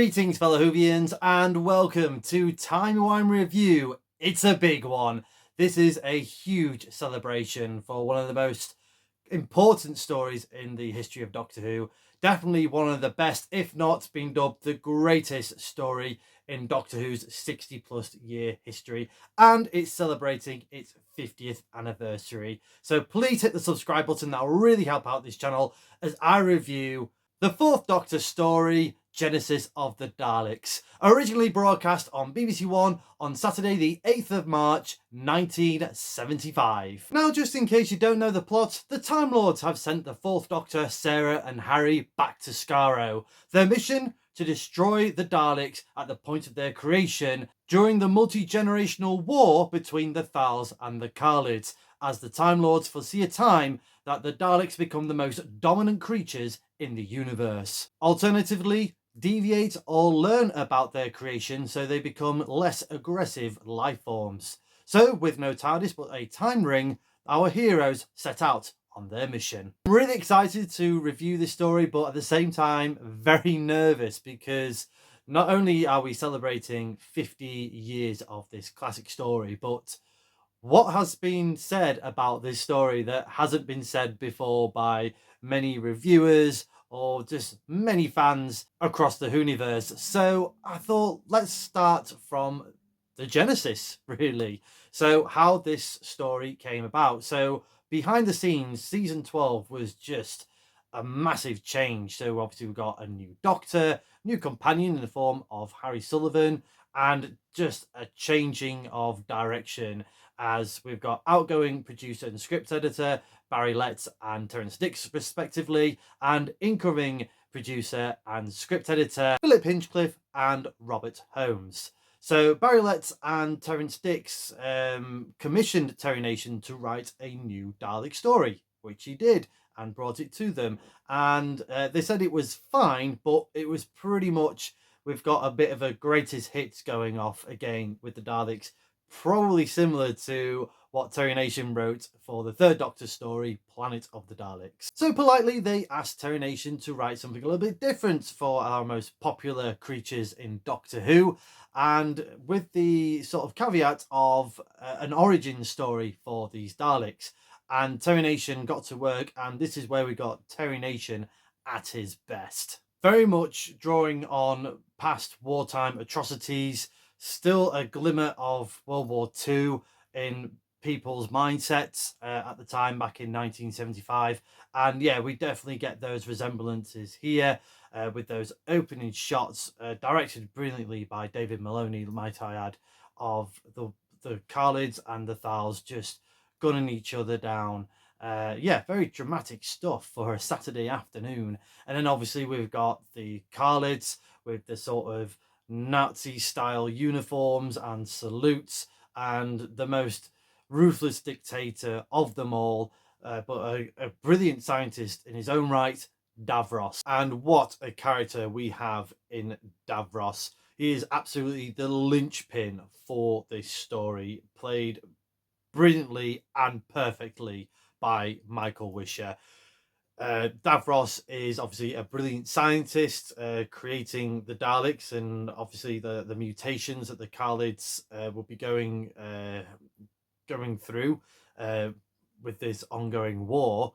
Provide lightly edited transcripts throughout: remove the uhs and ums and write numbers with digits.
Greetings, fellow Whovians, and welcome to Timey Wimey Review. It's a big one. This is a huge celebration for one of the most important stories in the history of Doctor Who. Definitely one of the best, if not being dubbed the greatest story in Doctor Who's 60-plus year history. And it's celebrating its 50th anniversary. So please hit the subscribe button. That will really help out this channel as I review the fourth Doctor story, Genesis of the Daleks, originally broadcast on BBC One on Saturday the 8th of March 1975. Now, just in case you don't know the plot, the Time Lords have sent the fourth Doctor, Sarah and Harry, back to Skaro. Their mission? To destroy the Daleks at the point of their creation during the multi-generational war between the Thals and the Khalids, as the Time Lords foresee a time that the Daleks become the most dominant creatures in the universe. Alternatively, deviate or learn about their creation so they become less aggressive life forms. So, with no TARDIS but a time ring, our heroes set out on their mission. I'm really excited to review this story, but at the same time, very nervous because not only are we celebrating 50 years of this classic story, but what has been said about this story that hasn't been said before by many reviewers or just many fans across the Whoniverse. So I thought, let's start from the genesis, really. So how this story came about. So behind the scenes, season 12 was just a massive change. So obviously we've got a new Doctor, new companion in the form of Harry Sullivan, and just a changing of direction, as we've got outgoing producer and script editor Barry Letts and Terrance Dicks respectively, and incoming producer and script editor Philip Hinchcliffe and Robert Holmes. So Barry Letts and Terrance Dicks commissioned Terry Nation to write a new Dalek story, which he did and brought it to them. And they said it was fine, but it was pretty much, we've got a bit of a greatest hits going off again with the Daleks, probably similar to what Terry Nation wrote for the third Doctor story, Planet of the Daleks. So politely, they asked Terry Nation to write something a little bit different for our most popular creatures in Doctor Who, and with the sort of caveat of an origin story for these Daleks. And Terry Nation got to work, and this is where we got Terry Nation at his best. Very much drawing on past wartime atrocities, still a glimmer of World War II in people's mindsets at the time back in 1975. And yeah, we definitely get those resemblances here with those opening shots directed brilliantly by David Maloney, might I add, of the Khalids and the Thals just gunning each other down. Yeah, very dramatic stuff for a Saturday afternoon. And then obviously we've got the Khalids with the sort of Nazi-style uniforms and salutes, and the most ruthless dictator of them all, but a brilliant scientist in his own right, Davros. And what a character we have in Davros. He is absolutely the linchpin for this story, played brilliantly and perfectly by Michael Wisher. Davros is obviously a brilliant scientist, creating the Daleks and obviously the mutations that the Khalids will be going through with this ongoing war.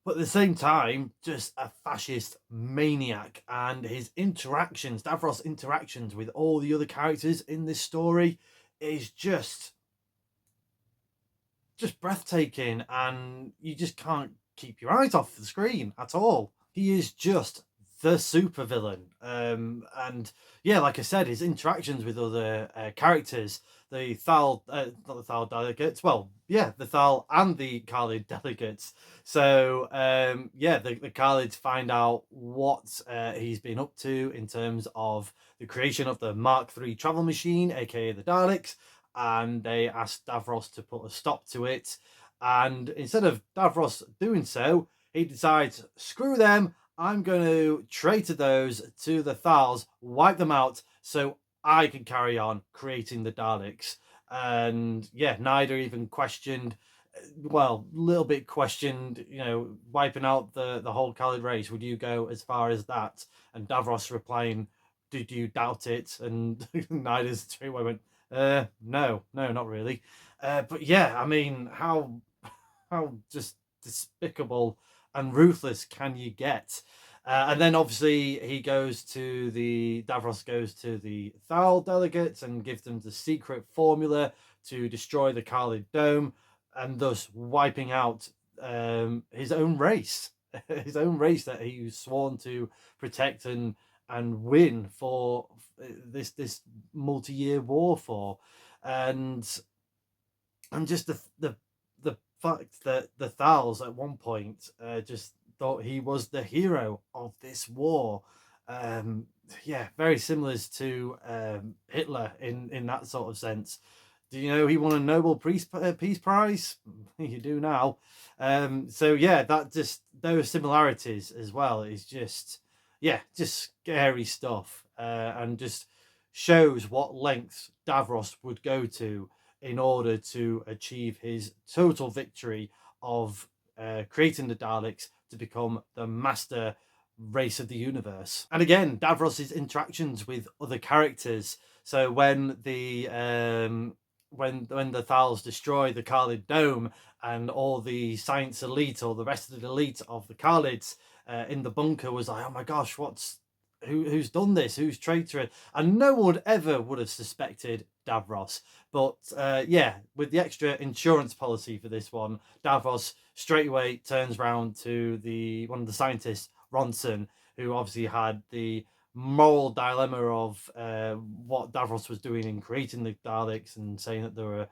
But at the same time, just a fascist maniac, and his interactions, Davros' interactions with all the other characters in this story is just breathtaking, and you just can't keep your eyes off the screen at all. He is just the supervillain. And yeah, like I said, his interactions with other characters, the Thal, not the Thal delegates, well, yeah, the Thal and the Khalid delegates. So yeah, the Khalids find out what he's been up to in terms of the creation of the Mark III travel machine, aka the Daleks, and they asked Davros to put a stop to it. And instead of Davros doing so, he decides, screw them, I'm going to traitor those to the Thals, wipe them out, so I can carry on creating the Daleks. And yeah, neither even questioned, well, a little bit questioned, you know, wiping out the whole Khalid race. Would you go as far as that? And Davros replying, did you doubt it? And neither's true. I went, no, not really. But yeah, I mean, how just despicable and ruthless can you get? And then obviously Davros goes to the Thal delegates and gives them the secret formula to destroy the Khalid Dome, and thus wiping out his own race, his own race that he was sworn to protect and win for this multi-year war for. And just the fact that the Thals at one point just thought he was the hero of this war. Um, yeah, very similar to Hitler in that sort of sense. Do you know he won a Nobel Peace Prize? You do now. So yeah, that just those similarities as well is just just scary stuff, and just shows what lengths Davros would go to in order to achieve his total victory of creating the Daleks to become the master race of the universe. And again, Davros's interactions with other characters. So when the Thals destroy the Khalid Dome, and all the science elite or the rest of the elite of the Khalids in the bunker was like, oh my gosh, who's done this? Who's traitorous? And no one ever would have suspected Davros. But yeah, with the extra insurance policy for this one, Davros straight away turns round to one of the scientists, Ronson, who obviously had the moral dilemma of what Davros was doing in creating the Daleks and saying that they were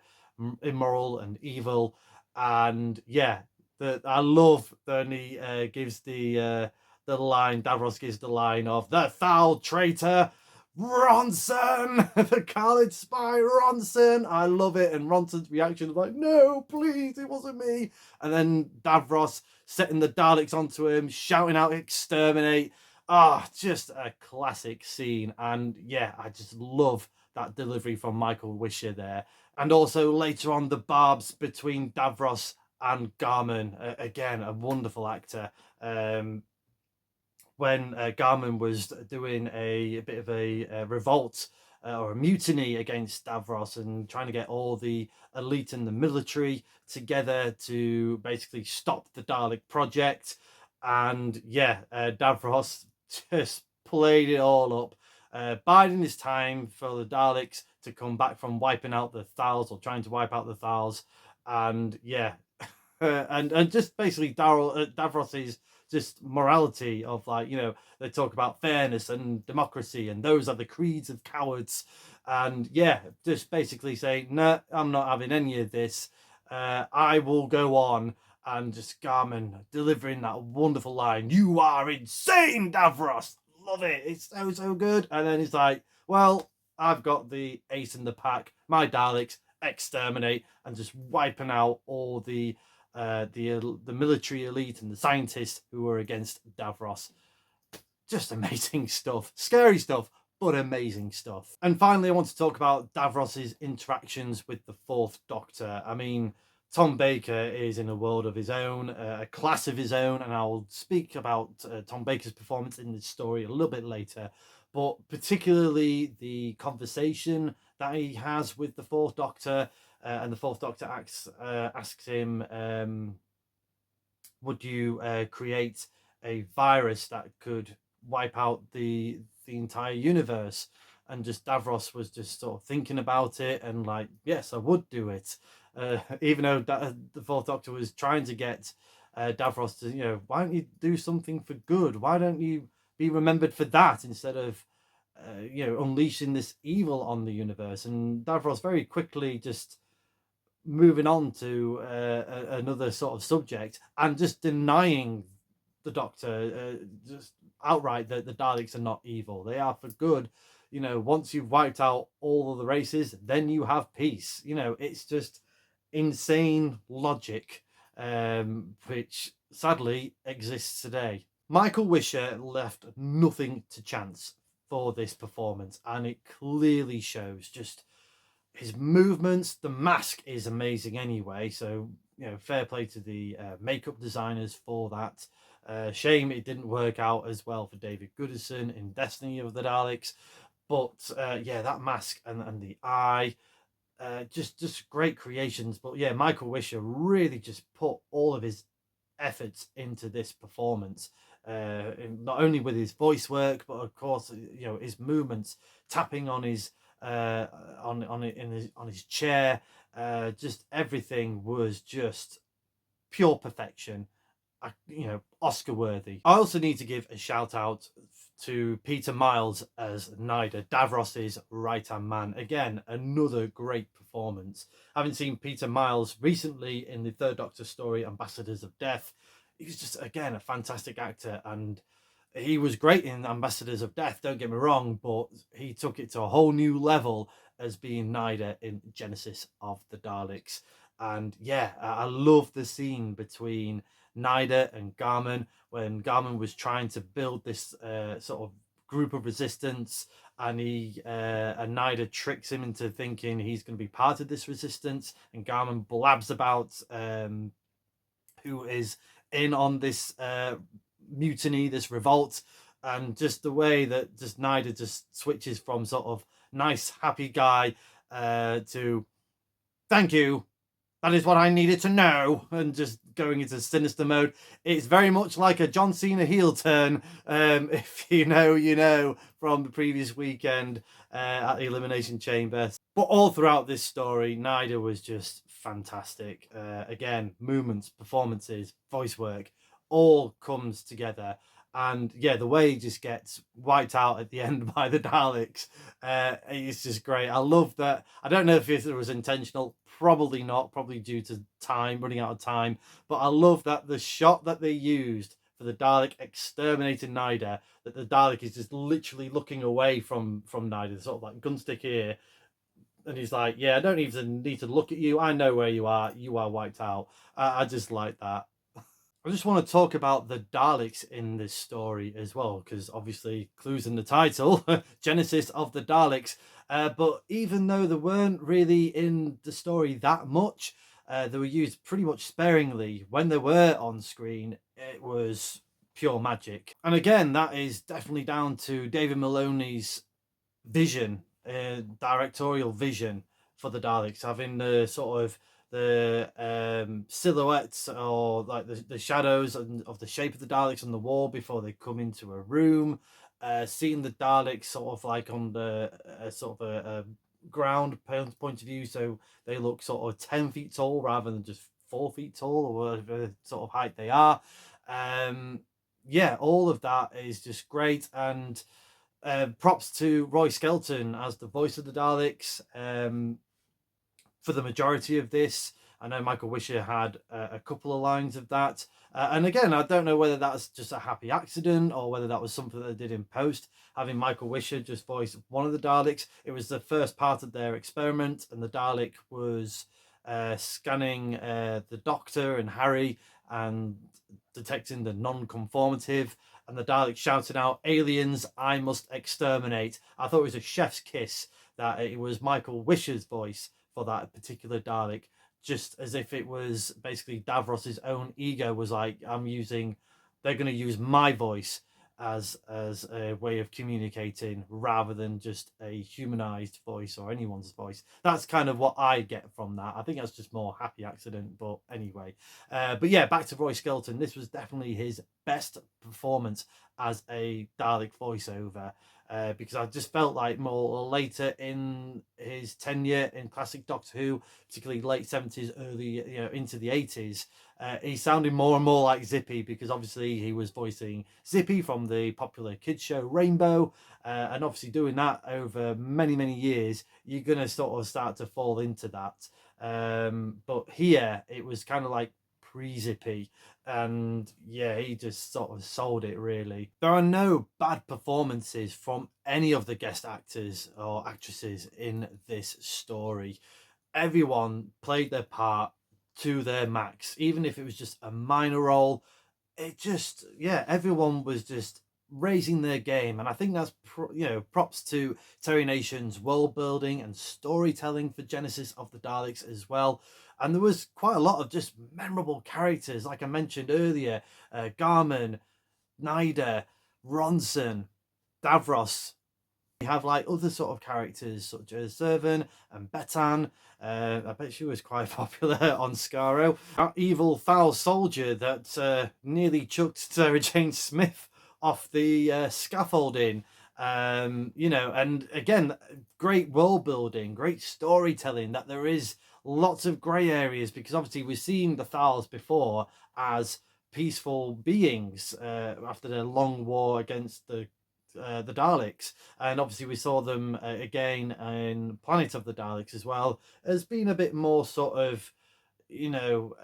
immoral and evil. And yeah, I love that he gives the line, Davros gives the line of the foul traitor, Ronson, the Khalid spy, Ronson. I love it. And Ronson's reaction is like, no, please, it wasn't me. And then Davros setting the Daleks onto him, shouting out, exterminate. Just a classic scene. And yeah, I just love that delivery from Michael Wisher there. And also later on, the barbs between Davros and Garman. Again, a wonderful actor. When Garman was doing a bit of a revolt or a mutiny against Davros and trying to get all the elite and the military together to basically stop the Dalek project. And yeah, Davros just played it all up, biding his time for the Daleks to come back from wiping out the Thals or trying to wipe out the Thals. And yeah, and just basically Davros's just morality of, like, they talk about fairness and democracy and those are the creeds of cowards, and yeah, just basically saying, no, I'm not having any of this. I will go on. And just Garman delivering that wonderful line, you are insane, Davros. Love it. It's so good. And then he's like, well, I've got the ace in the pack, my Daleks, exterminate, and just wiping out all the military elite and the scientists who were against Davros. Just amazing stuff, scary stuff, but amazing stuff. And finally, I want to talk about Davros's interactions with the Fourth Doctor. I mean, Tom Baker is in a world of his own, a class of his own, and I'll speak about Tom Baker's performance in this story a little bit later. But particularly the conversation that he has with the Fourth Doctor, and the Fourth Doctor asks him, would you create a virus that could wipe out the entire universe? And just Davros was just sort of thinking about it and like, yes, I would do it. Even though the Fourth Doctor was trying to get Davros to, why don't you do something for good? Why don't you be remembered for that instead of, unleashing this evil on the universe? And Davros very quickly just moving on to another sort of subject and just denying the Doctor just outright that the Daleks are not evil. They are for good. Once you've wiped out all of the races, then you have peace. It's just insane logic, which sadly exists today. Michael Wisher left nothing to chance for this performance, and it clearly shows. Just his movements, the mask is amazing anyway, so fair play to the makeup designers for that. Shame it didn't work out as well for David Goodison in Destiny of the Daleks. But yeah, that mask and the eye, just great creations. But yeah, Michael Wisher really just put all of his efforts into this performance. Not only with his voice work, but of course, his movements, tapping on his on his chair. Just everything was just pure perfection. Oscar worthy. I also need to give a shout out to Peter Miles as Nyder, Davros's right hand man. Again, another great performance. Having seen Peter Miles recently in the Third Doctor story, Ambassadors of Death, he's just, again, a fantastic actor, and he was great in Ambassadors of Death, don't get me wrong, but he took it to a whole new level as being Nyder in Genesis of the Daleks. And yeah, I love the scene between Nyder and Garman when Garman was trying to build this sort of group of resistance, and Nyder tricks him into thinking he's going to be part of this resistance, and Garman blabs about who is in on this mutiny, this revolt, and just the way that just Nyder just switches from sort of nice, happy guy to thank you. That is what I needed to know, and just going into sinister mode. It's very much like a John Cena heel turn. If you know, you know, from the previous weekend at the Elimination Chamber. But all throughout this story, Nyder was just fantastic. Again, movements, performances, voice work, all comes together. And yeah, the way he just gets wiped out at the end by the Daleks, it's just great. I love that. I don't know if it was intentional. Probably not. Probably due to time, running out of time. But I love that the shot that they used for the Dalek exterminating Nyder, that the Dalek is just literally looking away from Nyder, sort of like gunstick here. And he's like, yeah, I don't even need to look at you. I know where you are. You are wiped out. I just like that. I just want to talk about the Daleks in this story as well, because obviously clues in the title, Genesis of the Daleks. But even though they weren't really in the story that much, they were used pretty much sparingly. When they were on screen, it was pure magic. And again, that is definitely down to David Maloney's vision, directorial vision for the Daleks, having the sort of the silhouettes or like the shadows of the shape of the Daleks on the wall before they come into a room, seeing the Daleks sort of like on the sort of a ground point of view, so they look sort of 10 feet tall rather than just 4 feet tall or whatever sort of height they are. Yeah, all of that is just great, and props to Roy Skelton as the voice of the Daleks for the majority of this. I know Michael Wisher had a couple of lines of that. And again, I don't know whether that's just a happy accident or whether that was something that they did in post, having Michael Wisher just voice one of the Daleks. It was the first part of their experiment, and the Dalek was scanning the Doctor and Harry and detecting the non-conformative, and the Dalek shouting out, "Aliens, I must exterminate." I thought it was a chef's kiss that it was Michael Wisher's voice for that particular Dalek, just as if it was basically Davros's own ego was like, they're going to use my voice as a way of communicating rather than just a humanized voice or anyone's voice. That's kind of what I get from that. I think that's just more happy accident, but anyway. But yeah, back to Roy Skelton. This was definitely his best performance as a Dalek voiceover. Because I just felt like more later in his tenure in classic Doctor Who, particularly late 70s, early into the 80s, he sounded more and more like Zippy, because obviously he was voicing Zippy from the popular kids show Rainbow, and obviously doing that over many years, you're gonna sort of start to fall into that. But here it was kind of like pre-Zippy, and yeah, he just sort of sold it really. There are no bad performances from any of the guest actors or actresses in this story. Everyone played their part to their max, even if it was just a minor role. It just, yeah, everyone was just raising their game, and I think that's props to Terry Nation's world building and storytelling for Genesis of the Daleks as well. And there was quite a lot of just memorable characters, like I mentioned earlier, Garman, Nyder, Ronson, Davros. We have like other sort of characters such as Servan and Betan. I bet she was quite popular on Skaro. Our evil foul soldier that nearly chucked Sarah Jane Smith off the scaffolding. You know, and again, great world building, great storytelling, that there is lots of grey areas, because obviously we've seen the Thals before as peaceful beings after their long war against the Daleks, and obviously we saw them again in Planet of the Daleks as well, as being a bit more sort of, you know,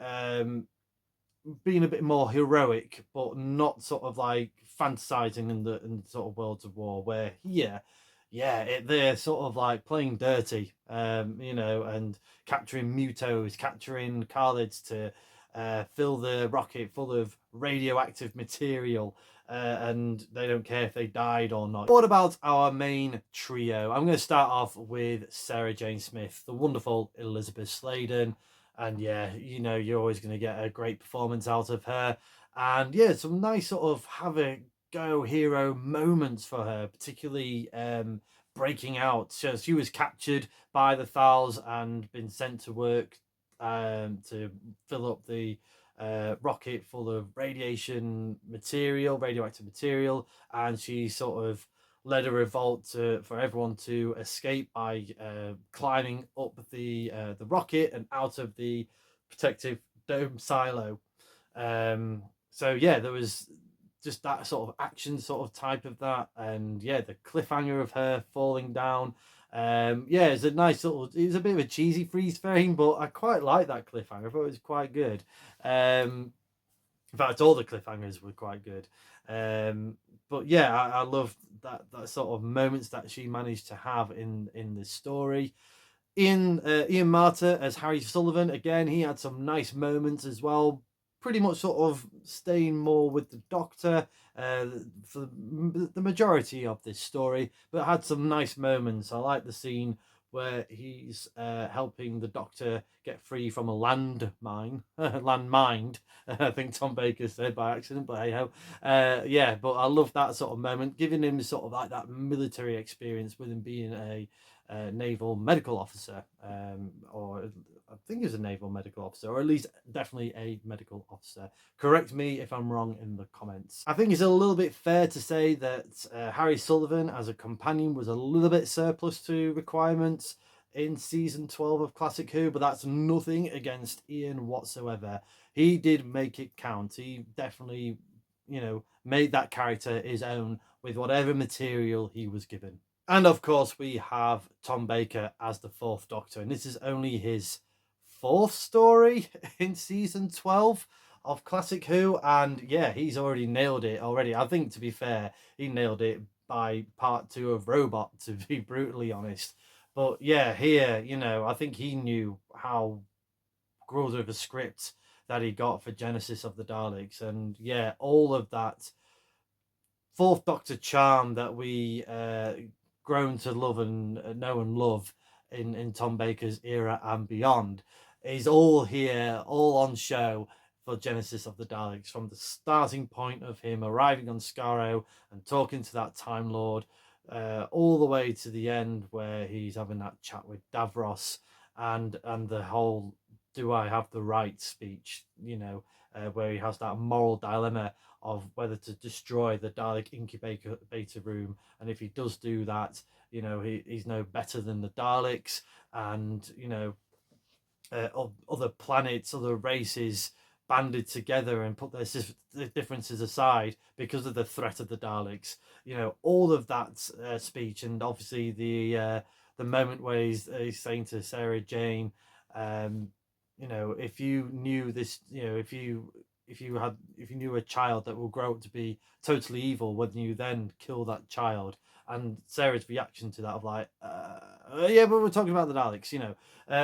being a bit more heroic, but not sort of like fantasizing in the sort of worlds of war. Where here, they're sort of like playing dirty, you know, and capturing mutos, capturing Khalids to fill the rocket full of radioactive material, and they don't care if they died or not. What about our main trio? I'm going to start off with Sarah Jane Smith, the wonderful Elizabeth Sladen. And yeah, you know, you're always going to get a great performance out of her. And yeah, some nice sort of have a go hero moments for her, particularly breaking out. So she was captured by the Thals and been sent to work to fill up the rocket full of radioactive material, and she sort of led a revolt for everyone to escape by climbing up the rocket and out of the protective dome silo. So yeah, there was just that sort of action sort of type of that, and yeah, the cliffhanger of her falling down. Yeah, it's a nice little. It was a bit of a cheesy freeze frame, but I quite like that cliffhanger. I thought it was quite good. In fact, all the cliffhangers were quite good. But yeah, I love that sort of moments that she managed to have in this story. Ian Marter as Harry Sullivan, again, he had some nice moments as well. Pretty much sort of staying more with the Doctor for the majority of this story, but had some nice moments. I like the scene where he's helping the Doctor get free from a landmine, landmined. I think Tom Baker said by accident, but hey ho. Yeah, but I love that sort of moment, giving him sort of like that military experience with him being a naval medical officer, or I think he was a naval medical officer, or at least definitely a medical officer. Correct me if I'm wrong in the comments. I think it's a little bit fair to say that Harry Sullivan as a companion was a little bit surplus to requirements in season 12 of Classic Who, but that's nothing against Ian whatsoever. He did make it count. He definitely, you know, made that character his own with whatever material he was given. And of course, we have Tom Baker as the Fourth Doctor, and this is only his fourth story in season 12 of Classic Who. And yeah, he's already nailed it already. I think, to be fair, he nailed it by part 2 of Robot, to be brutally honest. But yeah, here, you know, I think he knew how good of a script that he got for Genesis of the Daleks. And yeah, all of that Fourth Doctor charm that we grown to love and know and love in Tom Baker's era and beyond is all here, all on show for Genesis of the Daleks, from the starting point of him arriving on Skaro and talking to that Time Lord, all the way to the end where he's having that chat with Davros, and the whole "do I have the right" speech, you know, where he has that moral dilemma of whether to destroy the Dalek incubator room, and if he does do that, you know, he's no better than the Daleks, and you know, other planets, other races banded together and put their differences aside because of the threat of the Daleks. You know, all of that speech, and obviously the moment where he's saying to Sarah Jane, you know, if you knew this, you know, if you knew a child that will grow up to be totally evil, wouldn't you then kill that child? And Sarah's reaction to that of like, yeah, but we're talking about the Daleks, you know.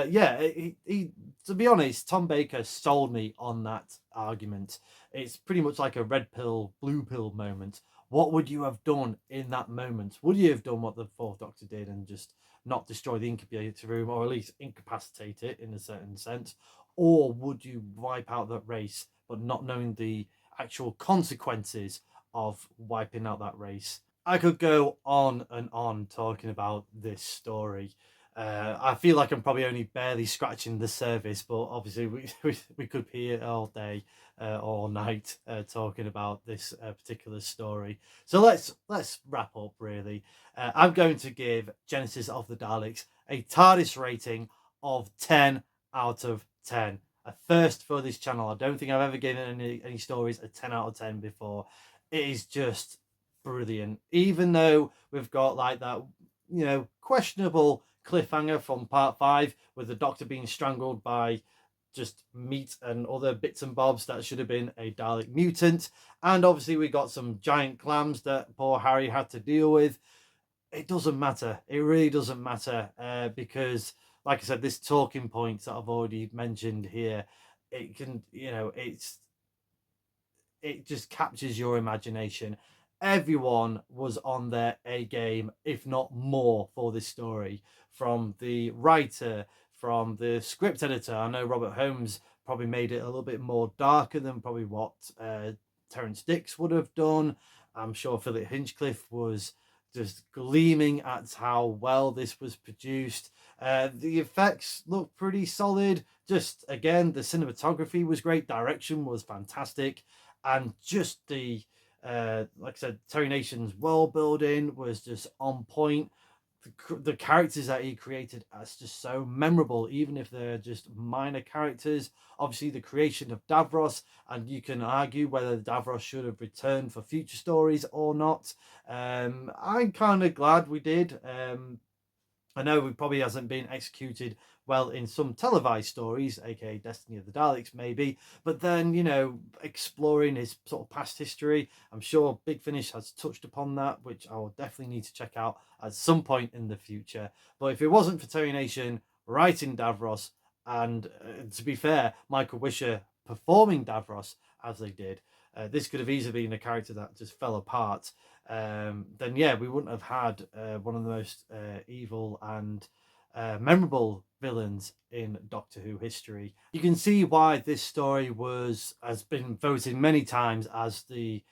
Yeah, he to be honest, Tom Baker sold me on that argument. It's pretty much like a red pill, blue pill moment what would you have done in that moment? Would you have done what the Fourth Doctor did and just not destroy the incubator room, or at least incapacitate it in a certain sense? Or would you wipe out that race, but not knowing the actual consequences of wiping out that race? I could go on and on talking about this story. I feel like I'm probably only barely scratching the surface, but obviously we could be here all day, all night, talking about this particular story. So let's wrap up. Really, I'm going to give Genesis of the Daleks a TARDIS rating of 10 out of 10. A first for this channel. I don't think I've ever given any stories a 10 out of 10 before. It is just brilliant, even though we've got like that, questionable cliffhanger from part 5 with the Doctor being strangled by just meat and other bits and bobs that should have been a Dalek mutant. And obviously we got some giant clams that poor Harry had to deal with. It doesn't matter. It really doesn't matter, because like I said, this talking point that I've already mentioned here, it can, it just captures your imagination. Everyone was on their A game, if not more, for this story. From the writer, from the script editor. I know Robert Holmes probably made it a little bit more darker than probably what Terrance Dicks would have done. I'm sure Philip Hinchcliffe was just gleaming at how well this was produced. The effects look pretty solid. Just again, the cinematography was great. Direction was fantastic. And just the like I said, Terry Nation's world building was just on point. The characters that he created are just so memorable, even if they're just minor characters. Obviously, the creation of Davros, and you can argue whether Davros should have returned for future stories or not. I'm kind of glad we did. I know it probably hasn't been executed well in some televised stories, aka Destiny of the Daleks, maybe. But then, exploring his sort of past history, I'm sure Big Finish has touched upon that, which I will definitely need to check out at some point in the future. But if it wasn't for Terry Nation writing Davros, and to be fair, Michael Wisher performing Davros as they did, this could have easily been a character that just fell apart. Then yeah, we wouldn't have had one of the most evil and memorable villains in Doctor Who history. You can see why this story has been voted many times as the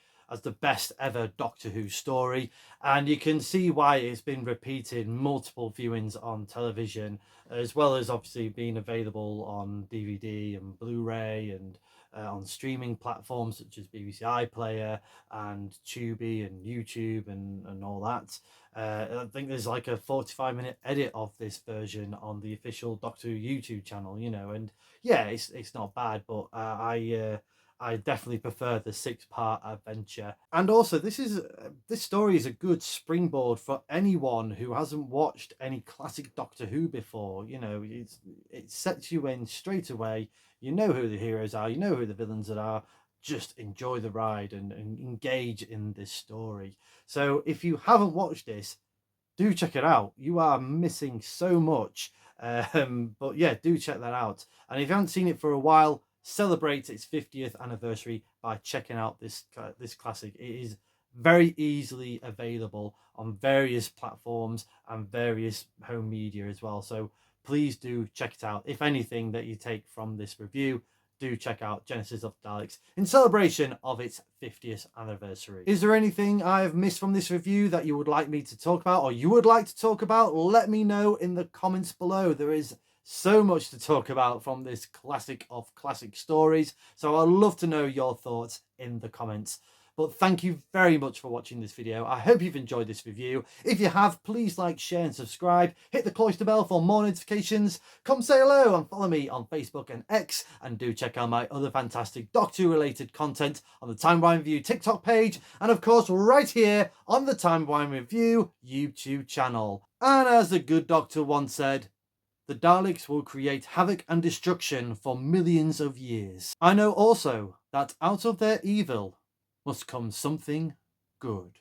best ever Doctor Who story, and you can see why it's been repeated multiple viewings on television, as well as obviously being available on DVD and Blu-ray and on streaming platforms such as BBC iPlayer and Tubi and YouTube and all that. I think there's like a 45-minute edit of this version on the official Doctor Who YouTube channel, and yeah, it's not bad, but I definitely prefer the 6-part adventure. And also, this story is a good springboard for anyone who hasn't watched any classic Doctor Who before. It sets you in straight away. You know who the heroes are, you know who the villains are. Just enjoy the ride and engage in this story. So if you haven't watched this, do check it out. You are missing so much. But yeah, do check that out. And if you haven't seen it for a while, celebrate its 50th anniversary by checking out this classic. It is very easily available on various platforms and various home media as well. So please do check it out. If anything that you take from this review, do check out Genesis of the Daleks in celebration of its 50th anniversary. Is there anything I've missed from this review that you would like me to talk about, or you would like to talk about? Let me know in the comments below. There is so much to talk about from this classic of classic stories, so I'd love to know your thoughts in the comments. But thank you very much for watching this video. I hope you've enjoyed this review. If you have, please like, share and subscribe. Hit the cloister bell for more notifications. Come say hello and follow me on Facebook and X. And do check out my other fantastic Doctor Who related content on the Timey Wimey Review TikTok page. And of course, right here on the Timey Wimey Review YouTube channel. And as the good doctor once said, the Daleks will create havoc and destruction for millions of years. I know also that out of their evil must come something good.